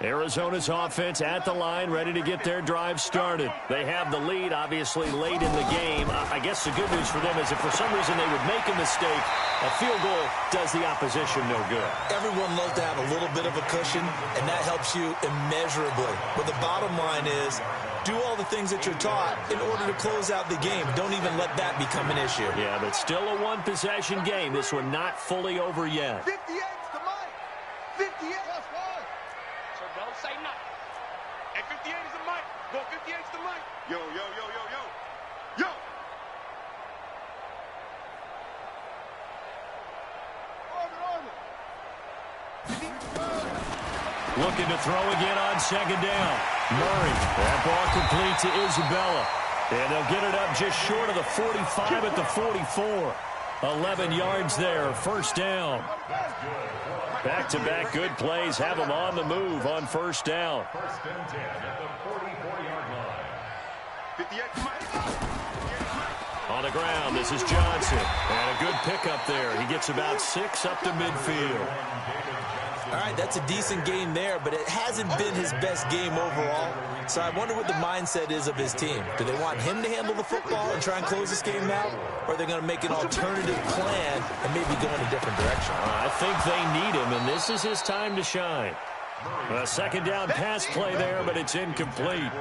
Arizona's offense at the line, ready to get their drive started. They have the lead, obviously, late in the game. I guess the good news for them is if for some reason they would make a mistake, a field goal does the opposition no good. Everyone loves to have a little bit of a cushion, and that helps you immeasurably. But the bottom line is, do all the things that you're taught in order to close out the game. Don't even let that become an issue. Yeah, but still a one-possession game. This one not fully over yet. 58's the mic. 58. That's fine. So don't say nothing. And 58 is the mic. Go 58's the mic. Yo, yo, yo, yo, yo. Yo. Looking to throw again on 2nd down. Murray, that ball complete to Isabella. And they'll get it up just short of the 45 at the 44. 11 yards there, first down. Back-to-back good plays have them on the move on first down. First and 10 at the 44-yard line. On the ground, this is Johnson. And a good pickup there. He gets about 6 up to midfield. All right, that's a decent game there, but it hasn't been his best game overall. So I wonder what the mindset is of his team. Do they want him to handle the football and try and close this game out? Or are they going to make an alternative plan and maybe go in a different direction? I think they need him, and this is his time to shine. A second down pass play there, but it's incomplete.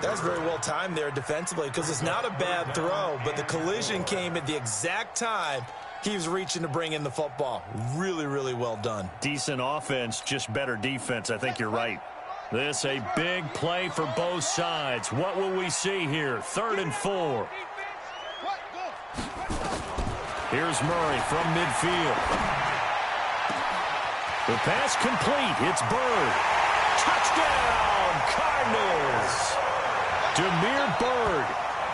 That's very well timed there defensively because it's not a bad throw, but the collision came at the exact time he was reaching to bring in the football. Really, really well done. Decent offense, just better defense. I think you're right. This a big play for both sides. What will we see here? 3rd and 4. Here's Murray from midfield. The pass complete. It's Bird. Touchdown, Cardinals. Demir Bird,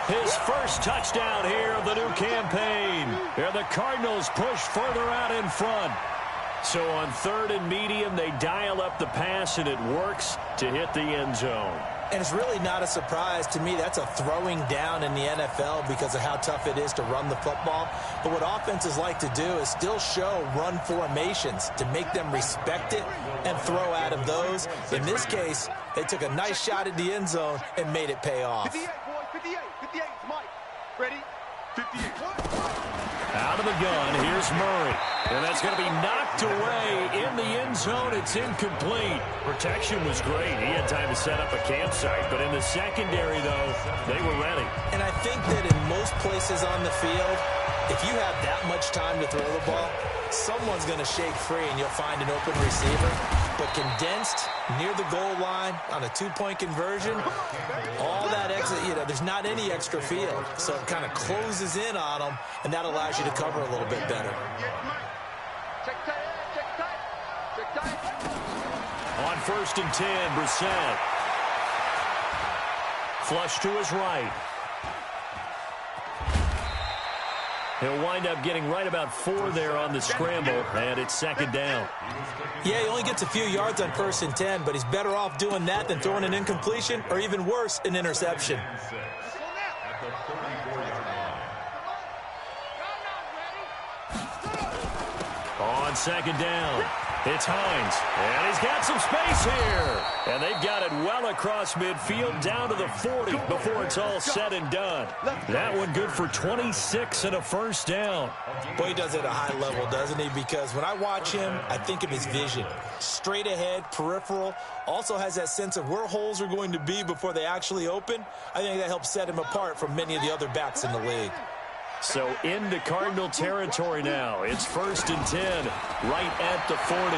his first touchdown here of the new campaign. And the Cardinals push further out in front. So on 3rd and medium, they dial up the pass, and it works to hit the end zone. And it's really not a surprise to me. That's a throwing down in the NFL because of how tough it is to run the football. But what offenses like to do is still show run formations to make them respect it and throw out of those. In this case, they took a nice shot at the end zone and made it pay off. 58, boy, 58, 58, Mike. Ready? 58. Out of the gun, here's Murray. And that's going to be knocked away in the end zone. It's incomplete. Protection was great. He had time to set up a campsite. But in the secondary, though, they were ready. And I think that in most places on the field, if you have that much time to throw the ball, someone's going to shake free and you'll find an open receiver. But condensed near the goal line on a 2-point conversion, all that extra, there's not any extra field. So it kind of closes in on them, and that allows you to cover a little bit better. On 1st and 10, Brissett. Flush to his right. He'll wind up getting right about 4 there on the scramble, and it's 2nd down. Yeah, he only gets a few yards on 1st and 10, but he's better off doing that than throwing an incompletion or even worse, an interception. On 2nd down, it's Hines, and he's got some space here. And they've got it well across midfield down to the 40 before it's all said and done. That one good for 26 and a first down. Boy, he does it at a high level, doesn't he? Because when I watch him, I think of his vision. Straight ahead, peripheral, also has that sense of where holes are going to be before they actually open. I think that helps set him apart from many of the other backs in the league. So into Cardinal territory now. It's 1st and 10, right at the 40.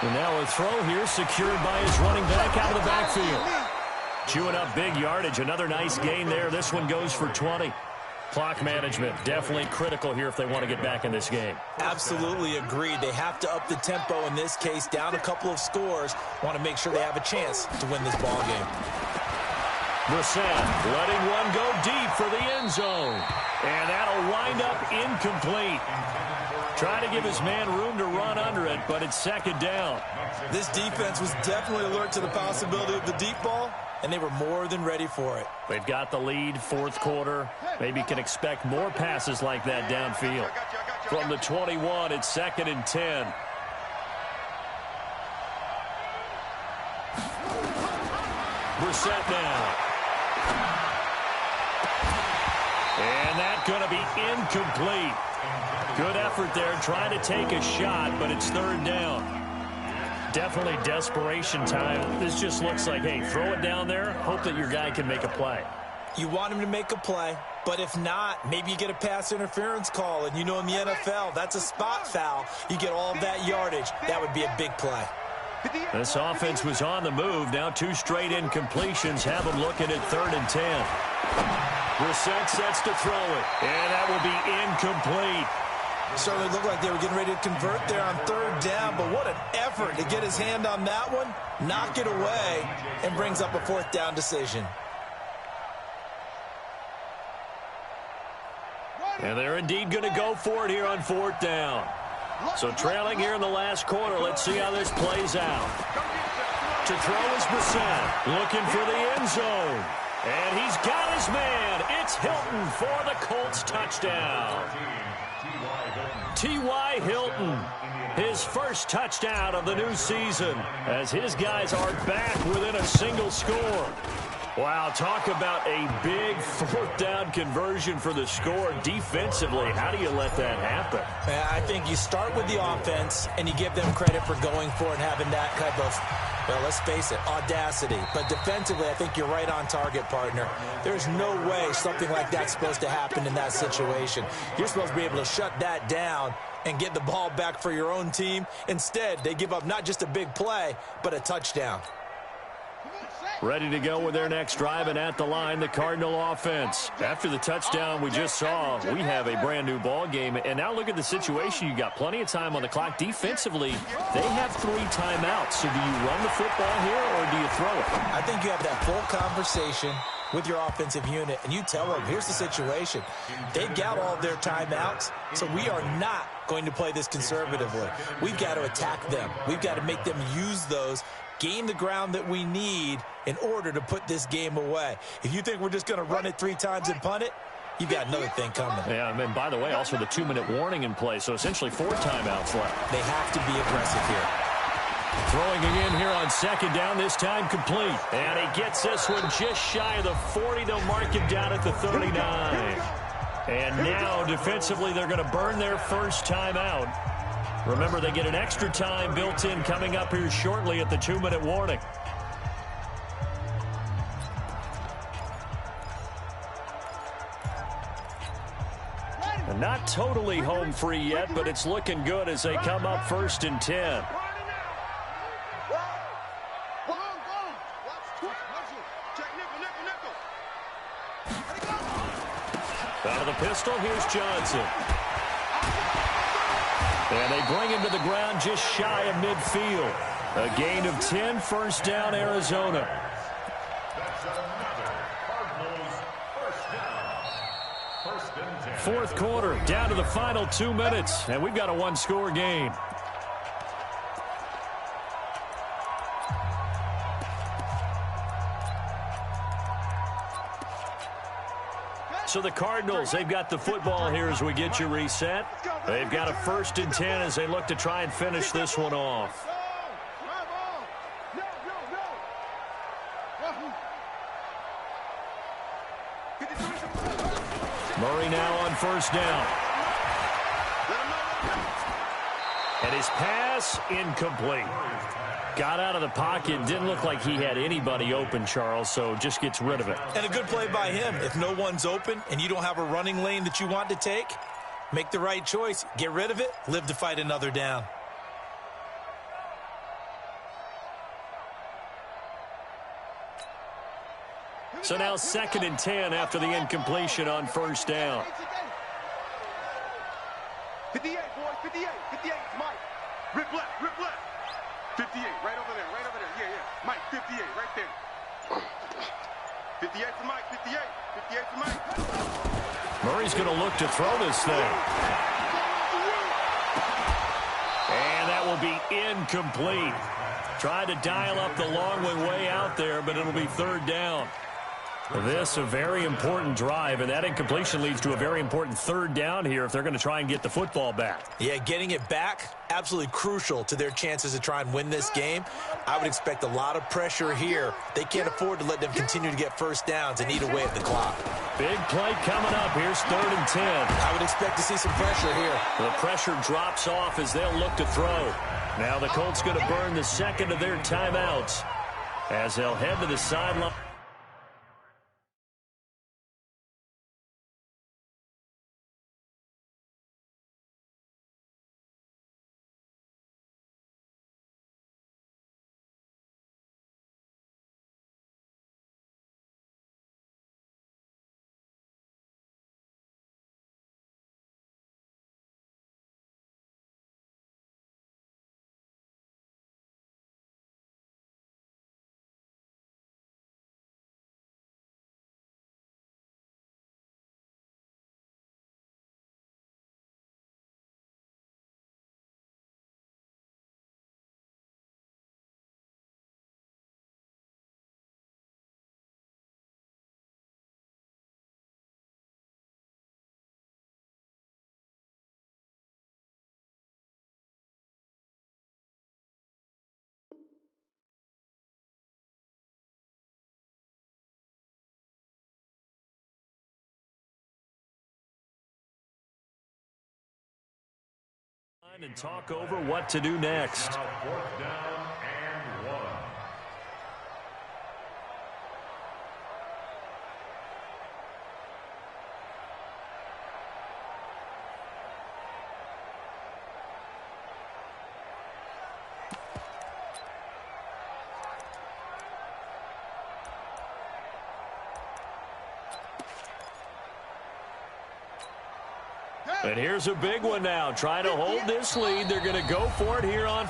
And now a throw here secured by his running back out of the backfield. Chewing up big yardage. Another nice gain there. This one goes for 20. Clock management definitely critical here if they want to get back in this game. Absolutely agreed. They have to up the tempo in this case, down a couple of scores. Want to make sure they have a chance to win this ball game. Brissett letting one go deep for the end zone. And that'll wind up incomplete. Trying to give his man room to run under it, but it's 2nd down. This defense was definitely alert to the possibility of the deep ball, and they were more than ready for it. They've got the lead, 4th quarter. Maybe can expect more passes like that downfield. From the 21, it's 2nd and 10. Brissett now. And that's going to be incomplete. Good effort there trying to take a shot, but it's 3rd down. Definitely desperation time. This just looks like, hey, throw it down there, hope that your guy can make a play. You want him to make a play, but if not, maybe you get a pass interference call, and in the NFL, that's a spot foul. You get all of that yardage. That would be a big play. This offense was on the move. Now 2 straight incompletions have them looking at 3rd and 10. Brissett sets to throw it, and that will be incomplete. Certainly looked like they were getting ready to convert there on 3rd down, but what an effort to get his hand on that one, knock it away, and brings up a 4th down decision. And they're indeed going to go for it here on 4th down. So trailing here in the last quarter. Let's see how this plays out. To throw is Brissett, looking for the end zone. And he's got his man. It's Hilton for the Colts touchdown. T.Y. Hilton, his first touchdown of the new season, as his guys are back within a single score. Wow, talk about a big 4th down conversion for the score. Defensively, how do you let that happen? I think you start with the offense, and you give them credit for going for it and having that type of, well, let's face it, audacity. But defensively, I think you're right on target, partner. There's no way something like that's supposed to happen in that situation. You're supposed to be able to shut that down and get the ball back for your own team. Instead, they give up not just a big play, but a touchdown. Ready to go with their next drive, and at the line, the Cardinal offense. After the touchdown we just saw, we have a brand-new ball game. And now look at the situation. You got plenty of time on the clock. Defensively, they have 3 timeouts. So do you run the football here, or do you throw it? I think you have that full conversation with your offensive unit, and you tell them, here's the situation. They've got all their timeouts, so we are not going to play this conservatively. We've got to attack them. We've got to make them use those, gain the ground that we need in order to put this game away. If you think we're just going to run it 3 times and punt it, you've got another thing coming. Yeah, and by the way, also the 2-minute warning in play, so essentially 4 timeouts left. They have to be aggressive here. Throwing again here on 2nd down, this time complete. And he gets this one just shy of the 40. They'll mark him down at the 39. And now, defensively, they're going to burn their first timeout. Remember, they get an extra time built in coming up here shortly at the 2-minute warning. And not totally home free yet, but it's looking good as they come up 1st and 10. Out of the pistol, here's Johnson. And they bring him to the ground just shy of midfield. A gain of 10, 1st down, Arizona. Fourth quarter, down to the final 2 minutes, and we've got a 1-score game. So the Cardinals, they've got the football here as we get you reset. They've got a 1st and 10 as they look to try and finish this one off. Murray now on 1st down. And his pass incomplete. Got out of the pocket. Didn't look like he had anybody open, Charles, so just gets rid of it. And a good play by him. If no one's open and you don't have a running lane that you want to take, make the right choice. Get rid of it. Live to fight another down. So now 2nd and 10 after the incompletion on 1st down. 58, boys, 58, 58, Mike. Rip left, rip left. 58, right over there, yeah, yeah. Mike, 58, right there. 58 for Mike, 58, 58 for Mike. Murray's going to look to throw this thing. And that will be incomplete. Tried to dial up the long way out there, but it'll be 3rd down. This a very important drive, and that incompletion leads to a very important 3rd down here if they're going to try and get the football back. Yeah, getting it back, absolutely crucial to their chances to try and win this game. I would expect a lot of pressure here. They can't afford to let them continue to get 1st downs and eat away at the clock. Big play coming up. Here's 3rd and 10. I would expect to see some pressure here. The pressure drops off as they'll look to throw. Now the Colts going to burn the 2nd of their timeouts as they'll head to the sideline. And talk over what to do next. Now 4th down and 1. And here's a big one now. Trying to hold this lead. They're going to go for it here on.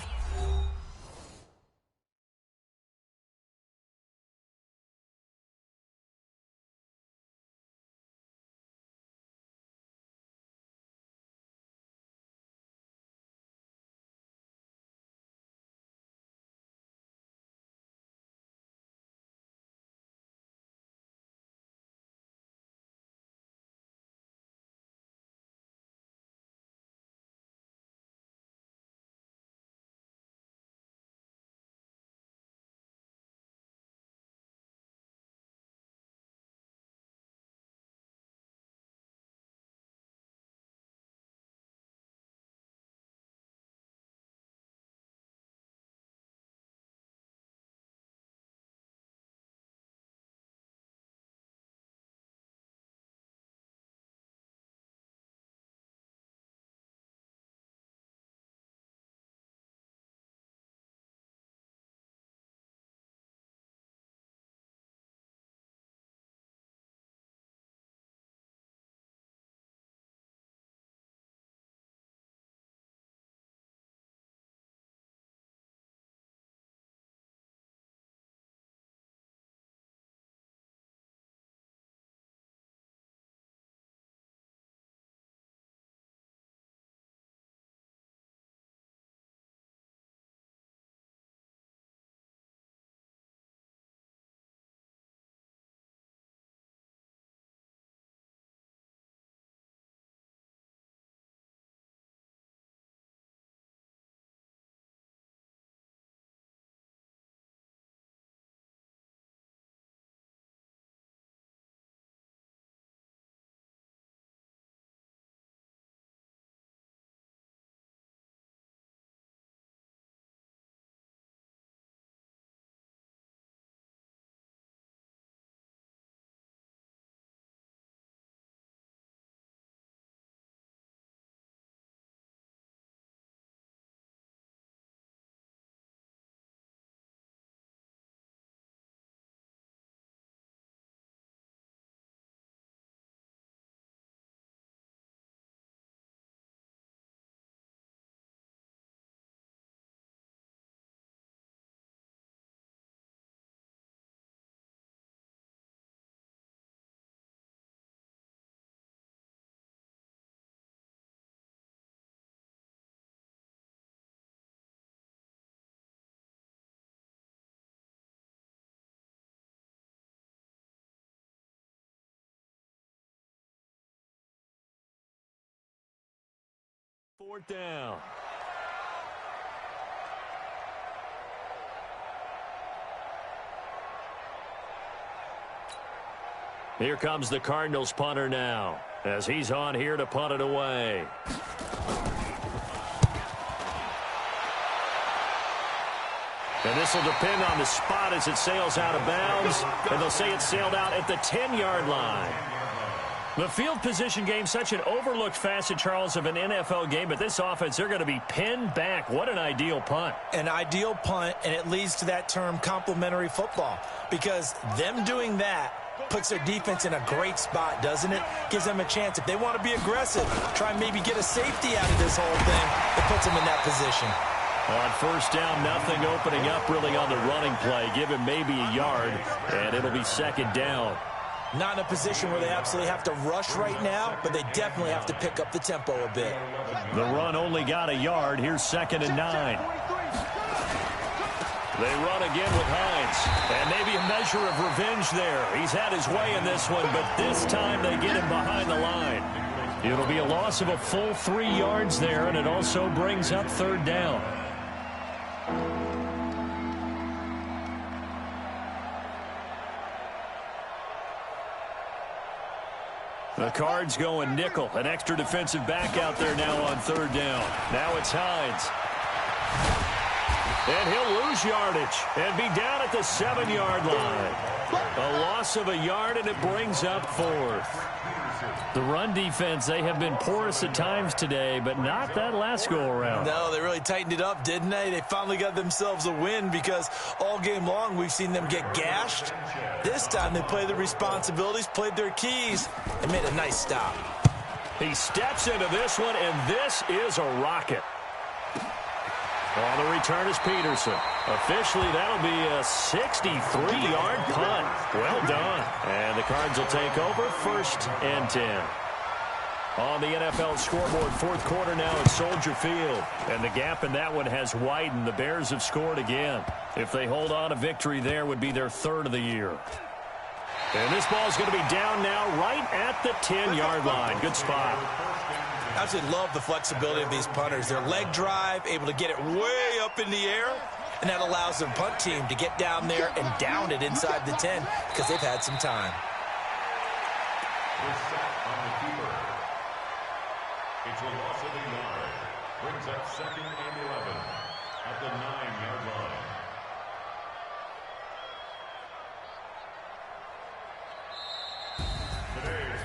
Fourth down. Here comes the Cardinals punter now, as he's on here to punt it away. And this will depend on the spot as it sails out of bounds. And they'll say it sailed out at the 10-yard line. The field position game, such an overlooked facet, Charles, of an NFL game. But this offense, they're going to be pinned back. What an ideal punt. An ideal punt, and it leads to that term complementary football. Because them doing that puts their defense in a great spot, doesn't it? Gives them a chance. If they want to be aggressive, try and maybe get a safety out of this whole thing, it puts them in that position. On first down, nothing opening up really on the running play. Give him maybe a yard, and it'll be second down. Not in a position where they absolutely have to rush right now, but they definitely have to pick up the tempo a bit. The run only got a yard. Here's 2nd and 9. They run again with Hines. And maybe a measure of revenge there. He's had his way in this one, but this time they get him behind the line. It'll be a loss of a full 3 yards there, and it also brings up 3rd down. The Cards going nickel. An extra defensive back out there now on third down. Now it's Hines. And he'll lose yardage and be down at the 7-yard line. A loss of a yard, and it brings up fourth. The run defense, they have been porous at times today, but not that last go-around. No, they really tightened it up, didn't they? They finally got themselves a win because all game long we've seen them get gashed. This time they played their responsibilities, played their keys, and made a nice stop. He steps into this one, and this is a rocket. On the return is Peterson. Officially, that'll be a 63-yard punt. Well done. And the Cards will take over 1st and 10. On the NFL scoreboard, fourth quarter now at Soldier Field. And the gap in that one has widened. The Bears have scored again. If they hold on, a victory there would be their 3rd of the year. And this ball is going to be down now right at the 10-yard line. Good spot. I absolutely love the flexibility of these punters. Their leg drive, able to get it way up in the air, and that allows their punt team to get down there and down it inside the 10 because they've had some time. The set on the keeper. It's a loss of a yard. Brings up 2nd and 11 at the 9-yard line.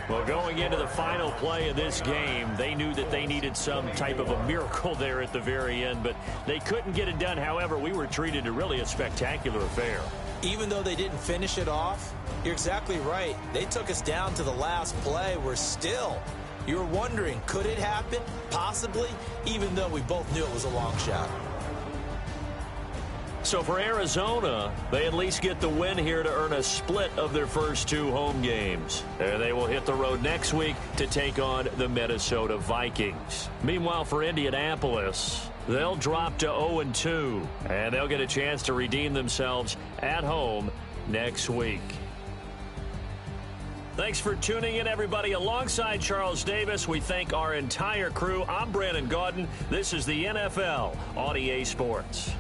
Well, going into the final play of this game, they knew that they needed some type of a miracle there at the very end, but they couldn't get it done. However, we were treated to really a spectacular affair. Even though they didn't finish it off, you're exactly right. They took us down to the last play. We're still, you were wondering, could it happen? Possibly, even though we both knew it was a long shot. So for Arizona, they at least get the win here to earn a split of their first 2 home games. And they will hit the road next week to take on the Minnesota Vikings. Meanwhile, for Indianapolis, they'll drop to 0-2, and they'll get a chance to redeem themselves at home next week. Thanks for tuning in, everybody. Alongside Charles Davis, we thank our entire crew. I'm Brandon Gaudin. This is the NFL on EA Sports.